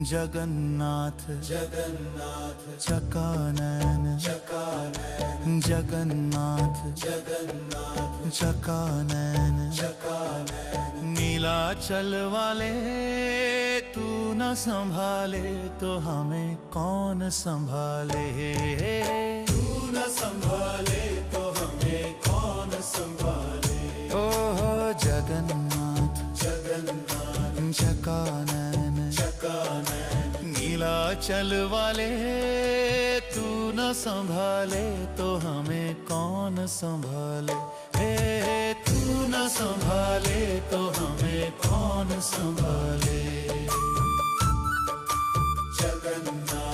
जगन्नाथ जगन्नाथ चकानन चकानन जगन्नाथ जगन्नाथ चकानन चकानन नीलाचल वाले तू न संभाले तो हमें कौन संभाले। तू न संभाले तो हमें कौन संभाले। ओहो जगन्नाथ जगन्नाथ चकानन चकानन नीलाचल वाले तू न संभाले तो हमें कौन संभाले। हे तू न संभाले तो हमें कौन संभाले। जगन्नाथ